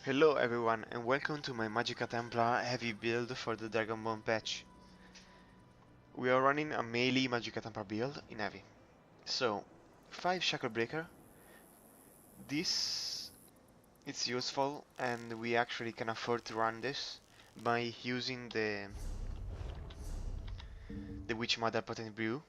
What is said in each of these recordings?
Hello everyone and welcome to my Magicka Templar heavy build for the Dragonbone patch. We are running a melee Magicka Templar build in heavy. So, 5 Shackle Breaker. This is useful and we actually can afford to run this by using the Witch Mother Potent Brew.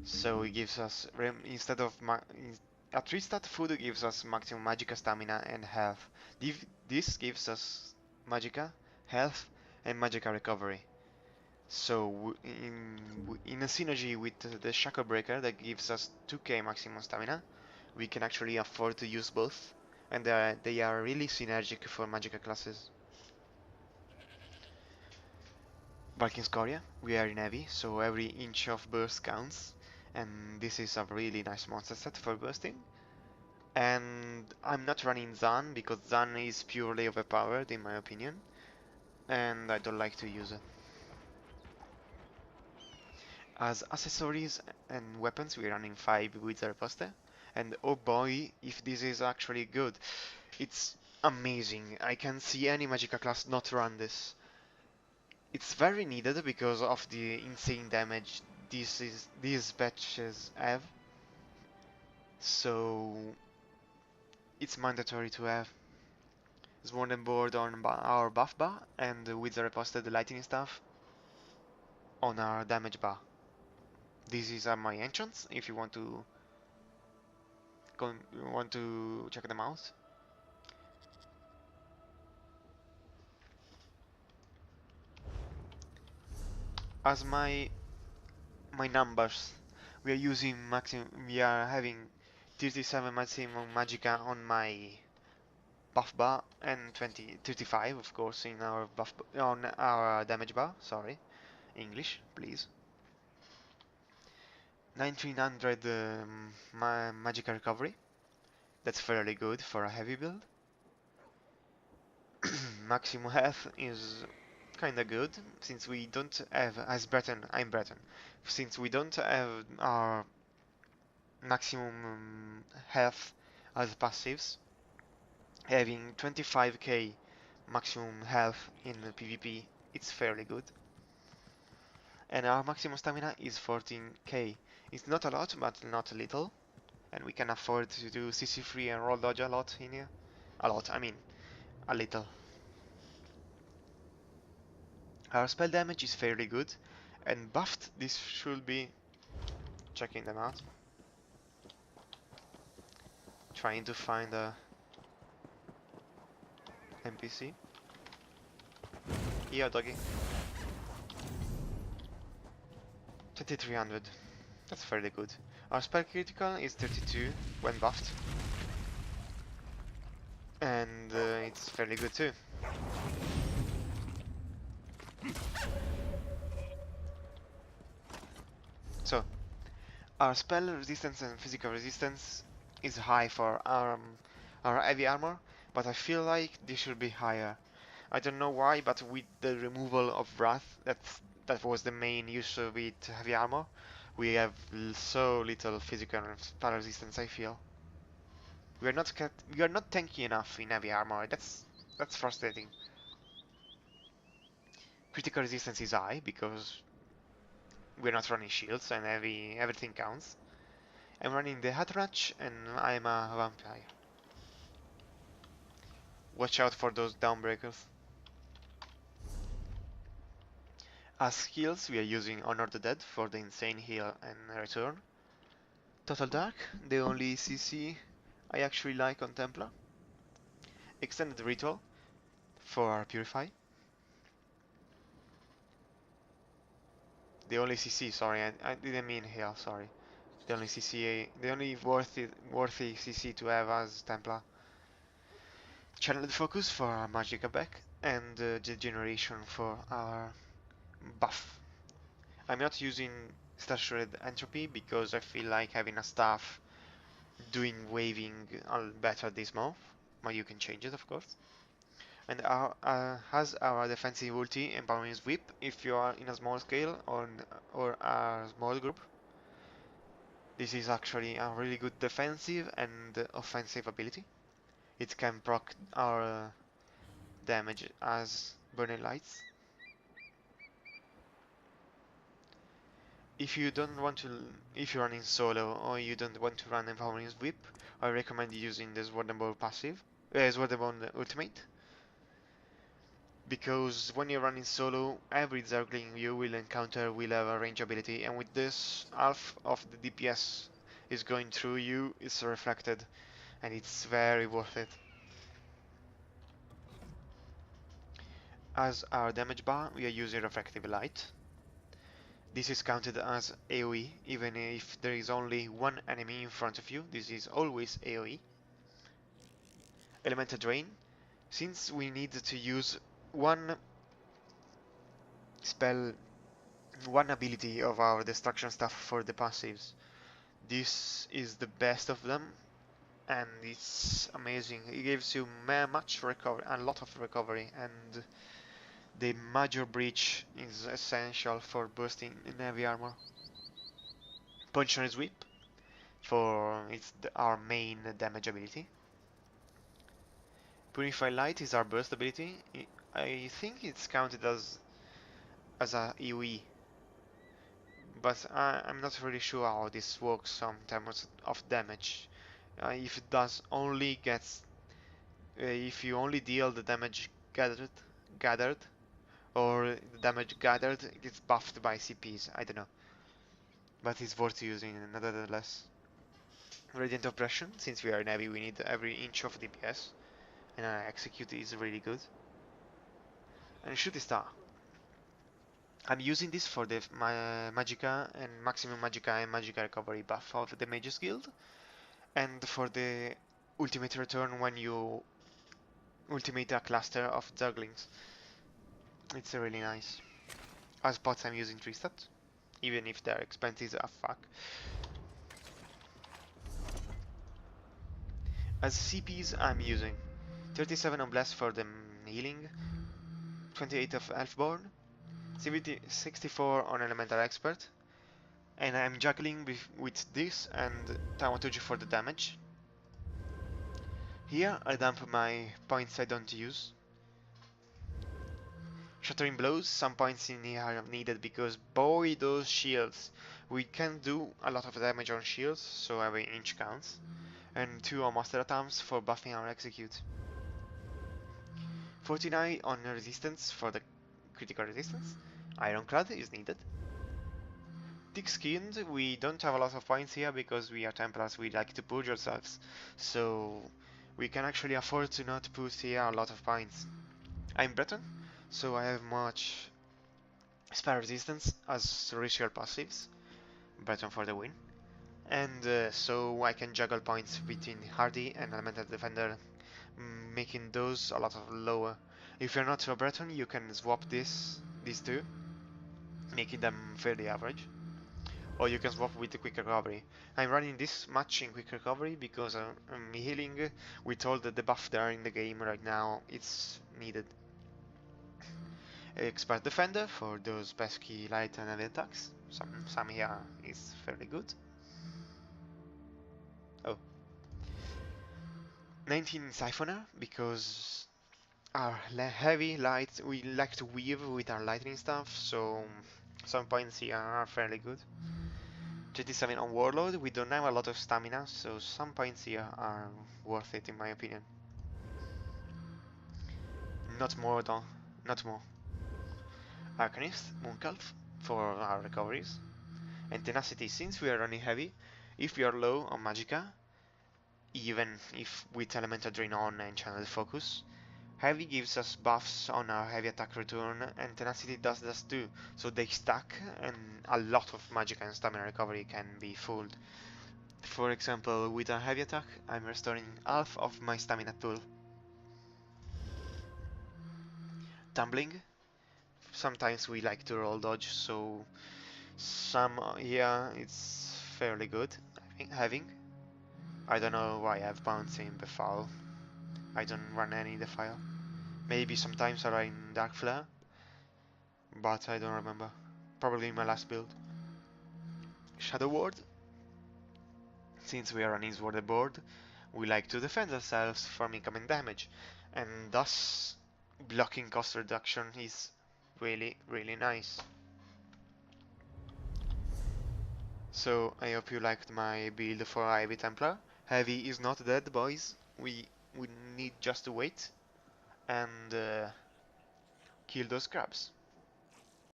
So it gives us, instead of a 3-stat food gives us maximum Magicka stamina and health. This gives us Magicka, health and Magicka recovery. So in a synergy with the Shackle Breaker that gives us 2k maximum stamina, we can actually afford to use both, and they are really synergic for Magicka classes. Barking Scoria, we are in heavy, so every inch of burst counts, and this is a really nice monster set for bursting. And I'm not running Zan because Zan is purely overpowered in my opinion, and I don't like to use it. As accessories and weapons, we're running 5 Wizard Poster. And oh boy, if this is actually good. It's amazing. I can see any Magicka class not run this. It's very needed because of the insane damage these patches have. So it's mandatory to have. Sworn board on our buff bar and Wizard Poster the lightning staff on our damage bar. This is my enchants if you want to check them out. As my numbers, we are having 37 maximum Magicka on my buff bar and 35 of course in our on our damage bar. Sorry, English, please. 1900 Magicka recovery. That's fairly good for a heavy build. Maximum health is kinda good since we don't have as Breton. I'm Breton. Since we don't have our maximum health as passives, having 25k maximum health in PvP, it's fairly good. And our maximum stamina is 14k. It's not a lot, but not a little. And we can afford to do CC free and roll dodge a lot in here. A lot, I mean, a little. Our spell damage is fairly good, and buffed this should be checking them out. Trying to find a NPC. Here, doggy. 2300. That's fairly good. Our spell critical is 32 when buffed. And it's fairly good too. So, our spell resistance and physical resistance is high for our heavy armor, but I feel like this should be higher. I don't know why, but with the removal of Wrath, that was the main issue with heavy armor, we have so little physical and spell resistance, I feel. We are not tanky enough in heavy armor, that's frustrating. Critical resistance is high because we're not running shields and everything counts. I'm running the Hatrach and I'm a vampire. Watch out for those downbreakers. As heals, we are using Honor the Dead for the insane heal and return. Total Dark, the only CC I actually like on Templar. Extended Ritual for Purify. The only CC, sorry, I didn't mean heal, sorry. The only CC, the only worthy CC to have as Templar. Channeled Focus for our Magicka back, and Degeneration for our buff. I'm not using Statured Entropy because I feel like having a staff doing waving better this month, but you can change it of course. And has our defensive ulti empowering sweep if you are in a small scale or a small group. This is actually a really good defensive and offensive ability. it can proc our damage as burning lights. If you don't want to, if you're running solo or you don't want to run Empowering Whip, I recommend using the Swordbound passive, Swordbound ultimate, because when you're running solo, every Zergling you will encounter will have a range ability, and with this, half of the DPS is going through you, it's reflected, and it's very worth it. As our damage bar, we are using Reflective Light. This is counted as AoE, even if there is only one enemy in front of you, this is always AoE. Elemental Drain, since we need to use one spell, one ability of our destruction stuff for the passives, this is the best of them, and it's amazing. It gives you much recovery, a lot of recovery, and the Major Breach is essential for boosting in heavy armor. Puncher Sweep, for it's our main damage ability. Purify Light is our burst ability. I think it's counted as a AoE, but I'm not really sure how this works in terms of damage. If it does only gets, if you only deal the damage gathered, or the damage gathered gets buffed by CPs. I don't know, but it's worth using nonetheless. Radiant Oppression, since we are in heavy, we need every inch of DPS, and execute is really good. And Shooting Star. I'm using this for the Magicka and maximum Magicka and Magicka recovery buff of the Mage's Guild, and for the ultimate return when you ultimate a cluster of Zerglings. It's really nice. As pots I'm using 3 stats, even if their expenses are fuck. As CPs I'm using 37 on Blast for the healing, 28 of Elfborn, 64 on Elemental Expert, and I'm juggling with this and Thaumaturgy for the damage. Here I dump my points I don't use. Shattering Blows, some points in here are needed because boy those shields. We can do a lot of damage on shields, so every inch counts. And 2 on Master Attempts for buffing our execute. 49 on resistance for the critical resistance. Ironclad is needed. Thick-skinned, we don't have a lot of points here because we are Templars, we like to purge ourselves. So we can actually afford to not put here a lot of points. I'm Breton, so I have much spell resistance as ritual passives. Breton for the win. And so I can juggle points between Hardy and Elemental Defender, making those a lot of lower. If you're not a Breton, you can swap these two, making them fairly average. Or you can swap with the quick recovery. I'm running this much in quick recovery because I'm healing with all the debuff there in the game right now. It's needed. Expert Defender for those pesky light and heavy attacks. Some here is fairly good. Oh. 19 Siphoner because our heavy light, we like to weave with our lightning stuff, so some points here are fairly good. 27 on Warlord, we don't have a lot of stamina, so some points here are worth it in my opinion. Not more though, not more. Arcanist, Moonkalf for our recoveries. And Tenacity, since we are running heavy, if we are low on Magicka, even if with Elemental Drain on and Channel Focus, Heavy gives us buffs on our heavy attack return, and Tenacity does this too, so they stack and a lot of Magicka and stamina recovery can be fooled. For example, with a heavy attack, I'm restoring half of my stamina pool. Tumbling, sometimes we like to roll dodge, so some here it's fairly good, I think, having. I don't know why I have bouncing in Befall. I don't run any Defile. Maybe sometimes I run Dark Flare, but I don't remember. Probably in my last build. Shadow Ward. Since we are running Sword board, we like to defend ourselves from incoming damage, and thus blocking cost reduction is really, really nice. So I hope you liked my build for Ivy Templar. Heavy is not dead, boys. We need just to wait and kill those crabs.